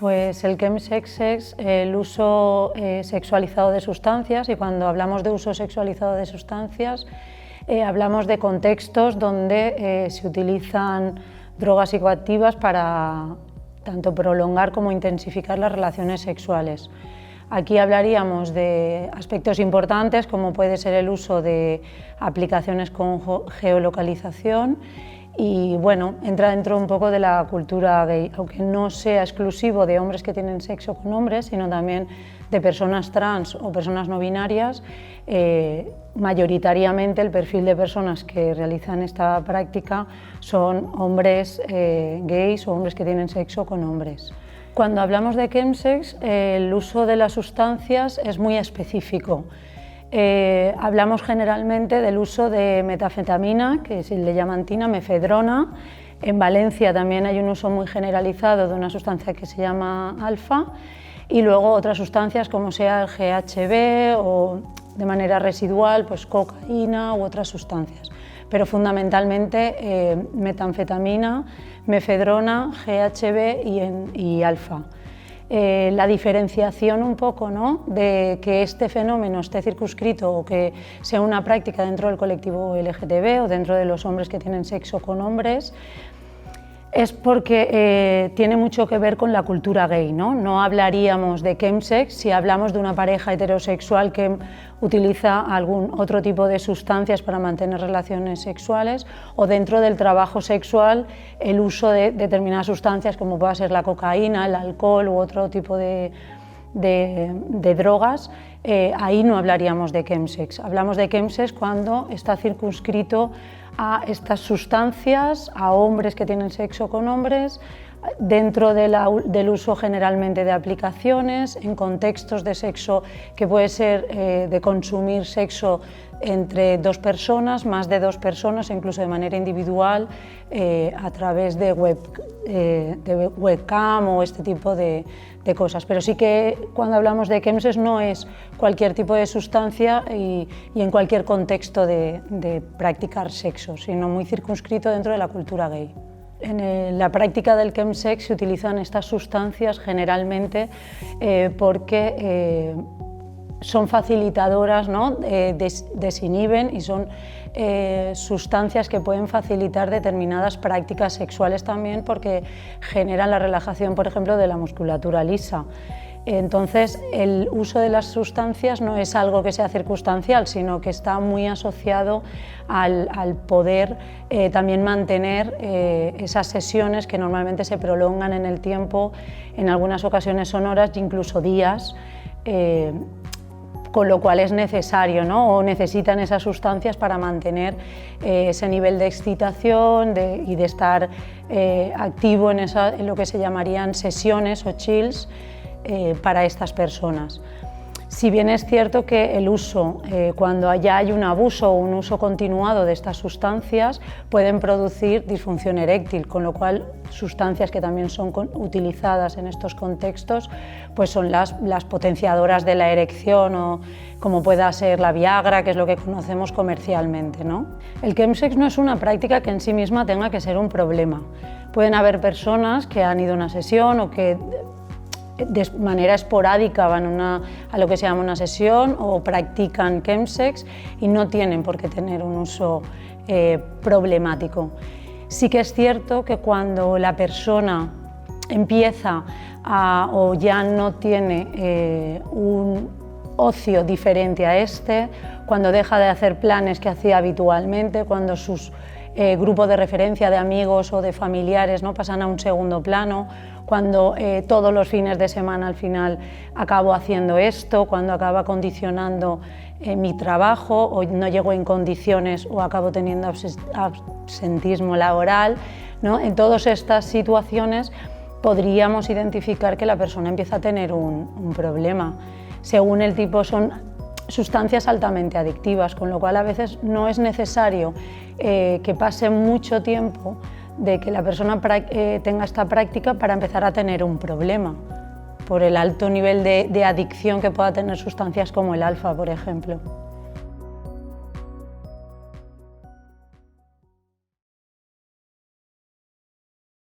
Pues el chemsex es el uso sexualizado de sustancias, y cuando hablamos de uso sexualizado de sustancias hablamos de contextos donde se utilizan drogas psicoactivas para tanto prolongar como intensificar las relaciones sexuales. Aquí hablaríamos de aspectos importantes como puede ser el uso de aplicaciones con geolocalización y bueno, entra dentro un poco de la cultura gay, aunque no sea exclusivo de hombres que tienen sexo con hombres, sino también de personas trans o personas no binarias. Mayoritariamente el perfil de personas que realizan esta práctica son hombres gays o hombres que tienen sexo con hombres. Cuando hablamos de chemsex, el uso de las sustancias es muy específico. Hablamos generalmente del uso de metanfetamina, que se le llama mefedrona. En Valencia también hay un uso muy generalizado de una sustancia que se llama alfa, y luego otras sustancias como sea el GHB o de manera residual pues cocaína u otras sustancias, pero fundamentalmente metanfetamina, mefedrona, GHB y alfa. La diferenciación un poco, ¿no?, de que este fenómeno esté circunscrito o que sea una práctica dentro del colectivo LGTB o dentro de los hombres que tienen sexo con hombres, es porque tiene mucho que ver con la cultura gay, ¿no? No hablaríamos de chemsex si hablamos de una pareja heterosexual que utiliza algún otro tipo de sustancias para mantener relaciones sexuales, o dentro del trabajo sexual el uso de determinadas sustancias como pueda ser la cocaína, el alcohol u otro tipo de drogas. Ahí no hablaríamos de chemsex. Hablamos de chemsex cuando está circunscrito a estas sustancias, a hombres que tienen sexo con hombres, dentro del uso generalmente de aplicaciones, en contextos de sexo que puede ser de consumir sexo entre dos personas, más de dos personas, incluso de manera individual, a través de webcam o este tipo de cosas. Pero sí que cuando hablamos de chemsex no es cualquier tipo de sustancia y en cualquier contexto de practicar sexo, sino muy circunscrito dentro de la cultura gay. En la práctica del chemsex se utilizan estas sustancias generalmente porque son facilitadoras, ¿no?, desinhiben y son sustancias que pueden facilitar determinadas prácticas sexuales también, porque generan la relajación, por ejemplo, de la musculatura lisa. Entonces, el uso de las sustancias no es algo que sea circunstancial, sino que está muy asociado al poder también mantener esas sesiones que normalmente se prolongan en el tiempo, en algunas ocasiones son horas e incluso días, con lo cual es necesario, ¿no?, o necesitan esas sustancias para mantener ese nivel de excitación y de estar activo en lo que se llamarían sesiones o chills para estas personas. Si bien es cierto que el uso, cuando ya hay un abuso o un uso continuado de estas sustancias, pueden producir disfunción eréctil, con lo cual sustancias que también son utilizadas en estos contextos pues son las potenciadoras de la erección, o como pueda ser la Viagra, que es lo que conocemos comercialmente, ¿no? El chemsex no es una práctica que en sí misma tenga que ser un problema. Pueden haber personas que han ido a una sesión o que de manera esporádica van a lo que se llama una sesión o practican chemsex y no tienen por qué tener un uso problemático. Sí que es cierto que cuando la persona empieza o ya no tiene un ocio diferente a este, cuando deja de hacer planes que hacía habitualmente, cuando sus grupos de referencia de amigos o de familiares, ¿no?, pasan a un segundo plano, cuando todos los fines de semana al final acabo haciendo esto, cuando acaba condicionando mi trabajo o no llego en condiciones o acabo teniendo absentismo laboral, ¿no? En todas estas situaciones podríamos identificar que la persona empieza a tener un problema. Según el tipo son sustancias altamente adictivas, con lo cual a veces no es necesario que pase mucho tiempo de que la persona tenga esta práctica para empezar a tener un problema, por el alto nivel de adicción que pueda tener sustancias como el alfa, por ejemplo.